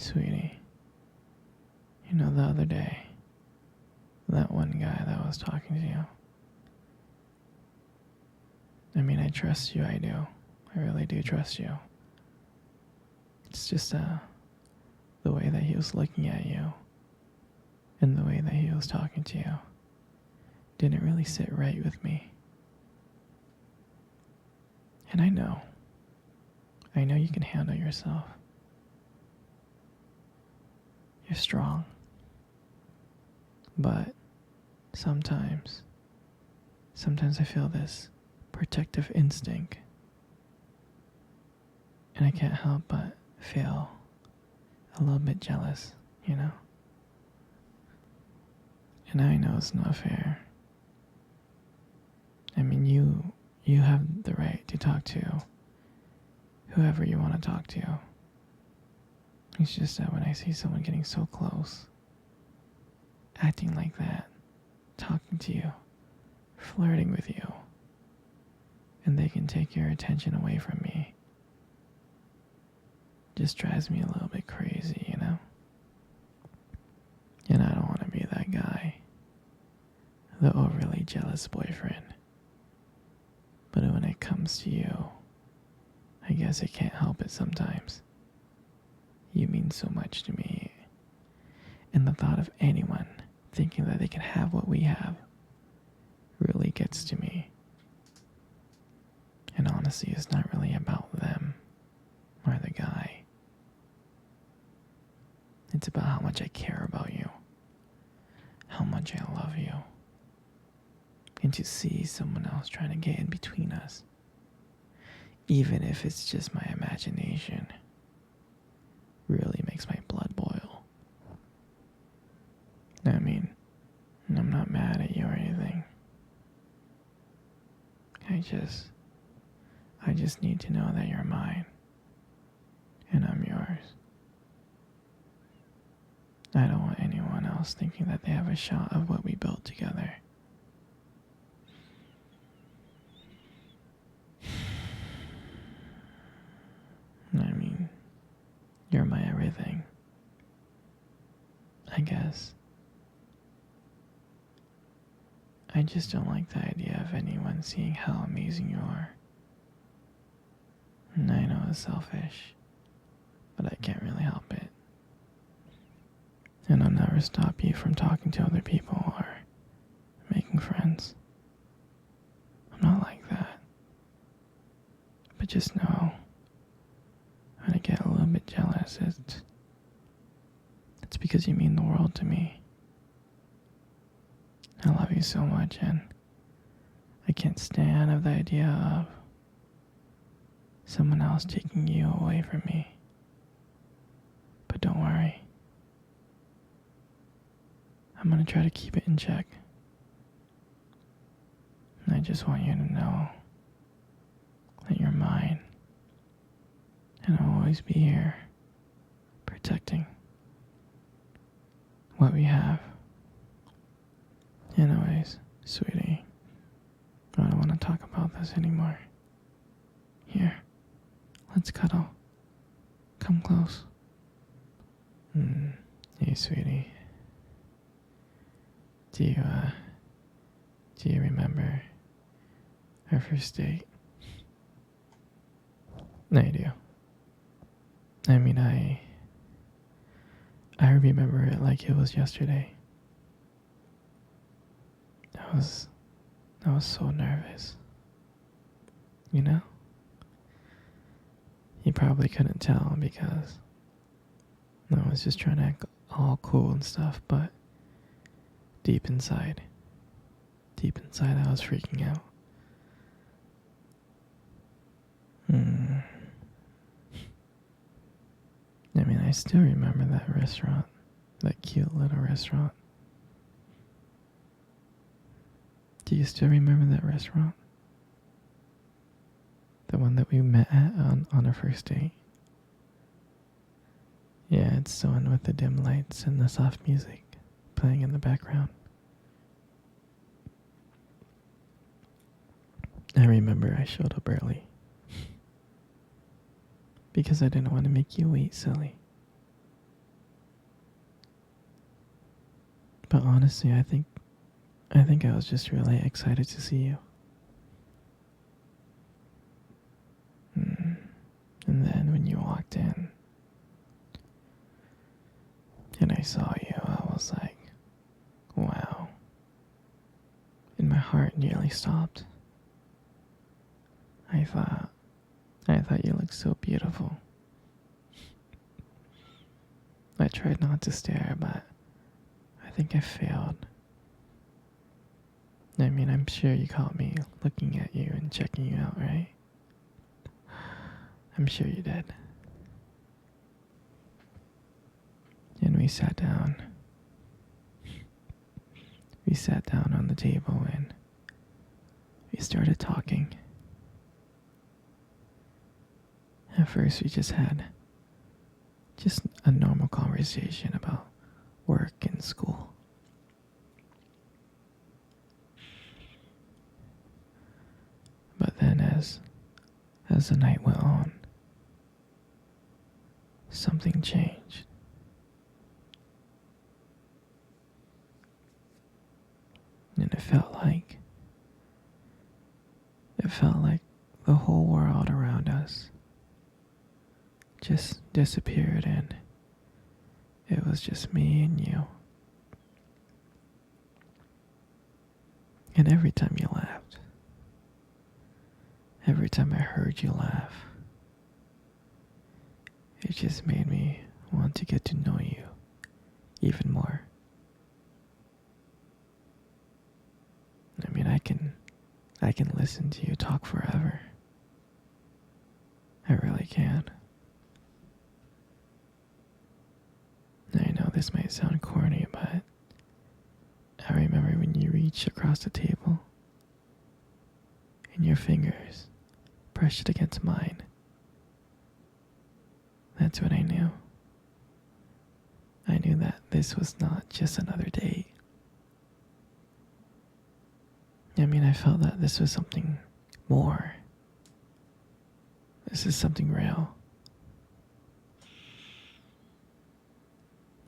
Sweetie, you know the other day, that one guy that was talking to you. I mean, I trust you, I do. I really do trust you. It's just the way that he was looking at you and the way that he was talking to you didn't really sit right with me. And I know you can handle yourself. You're strong. But sometimes I feel this protective instinct. And I can't help but feel a little bit jealous, you know? And I know it's not fair. I mean, you have the right to talk to whoever you want to talk to. It's just that when I see someone getting so close, acting like that, talking to you, flirting with you, and they can take your attention away from me, just drives me a little bit crazy, you know? And I don't want to be that guy, the overly jealous boyfriend. But when it comes to you, I guess I can't help it sometimes. You mean so much to me. And the thought of anyone thinking that they can have what we have really gets to me. And honestly, it's not really about them or the guy. It's about how much I care about you, how much I love you. And to see someone else trying to get in between us, even if it's just my imagination, really makes my blood boil. I mean, I'm not mad at you or anything. I just need to know that you're mine and I'm yours. I don't want anyone else thinking that they have a shot of what we built together. I mean, you're my everything, I guess. I just don't like the idea of anyone seeing how amazing you are. And I know it's selfish, but I can't really help it. And I'll never stop you from talking to other people or making friends. I'm not like that. But just know, when I get a little bit jealous, it's because you mean the world to me. I love you so much, and I can't stand of the idea of someone else taking you away from me. But don't worry. I'm gonna try to keep it in check. And I just want you to know that you're mine. And I'll always be here, protecting what we have. Anyways, sweetie, I don't want to talk about this anymore. Here, let's cuddle. Come close. Hey, sweetie. Do you remember our first date? I do. I mean, I remember it like it was yesterday. I was so nervous. You know? You probably couldn't tell because I was just trying to act all cool and stuff, but deep inside I was freaking out. I mean, I still remember that restaurant, that cute little restaurant. Do you still remember that restaurant? The one that we met at on our first date? Yeah, it's the one with the dim lights and the soft music playing in the background. I remember I showed up early. Because I didn't want to make you wait, silly. But honestly, I think I was just really excited to see you. Mm. And then when you walked in and I saw you, I was like, wow. And my heart nearly stopped. I thought I thought you looked so beautiful. I tried not to stare, but I think I failed. I mean, I'm sure you caught me looking at you and checking you out, right? I'm sure you did. And we sat down. We sat down on the table and we started talking. At first, we just had just a normal conversation about work and school. But then as the night went on, something changed. And it felt like the whole world around us just disappeared and it was just me and you. And every time you laughed, every time I heard you laugh, it just made me want to get to know you even more. I mean, I can listen to you talk forever. I really can. I know this might sound corny, but I remember when you reached across the table and your fingers brushed against mine. That's when I knew. I knew that this was not just another date. I mean, I felt that this was something more. This is something real.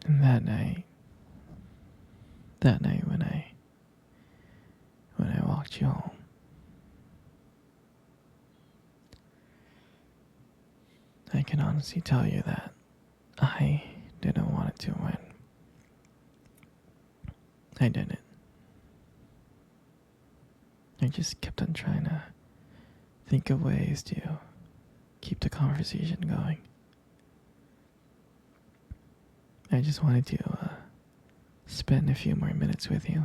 And that night when I walked you home, I can honestly tell you that I didn't want it to win. I didn't. I just kept on trying to think of ways to keep the conversation going. I just wanted to spend a few more minutes with you.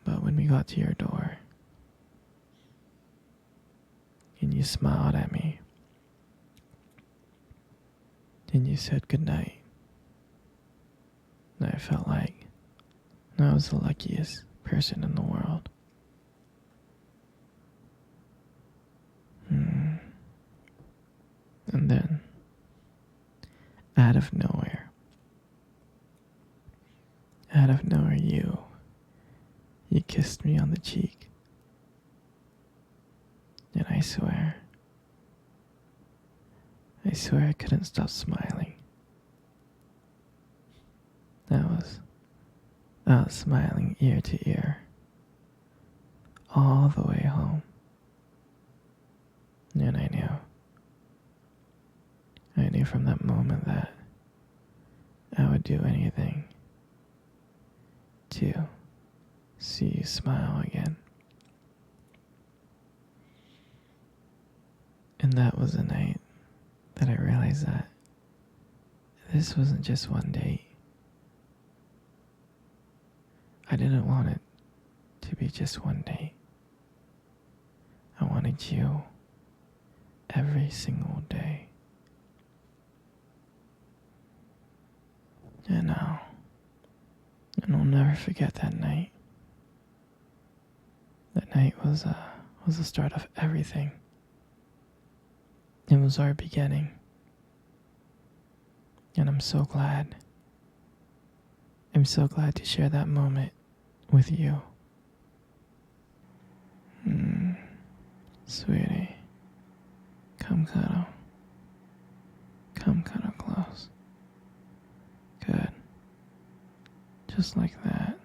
But when we got to your door and you smiled at me and you said goodnight, I felt like I was the luckiest person in the world. And then, out of nowhere, you kissed me on the cheek. And I swear I couldn't stop smiling. I was smiling ear to ear, all the way home. And I knew from that moment that I would do anything to see you smile again. And that was the night that I realized that this wasn't just one date. I didn't want it to be just one date. I wanted you every single day. And I'll never forget that night. That night was the start of everything. It was our beginning. And I'm so glad. I'm so glad to share that moment with you. Sweetie, come cuddle. Come cuddle close. Good. Just like that.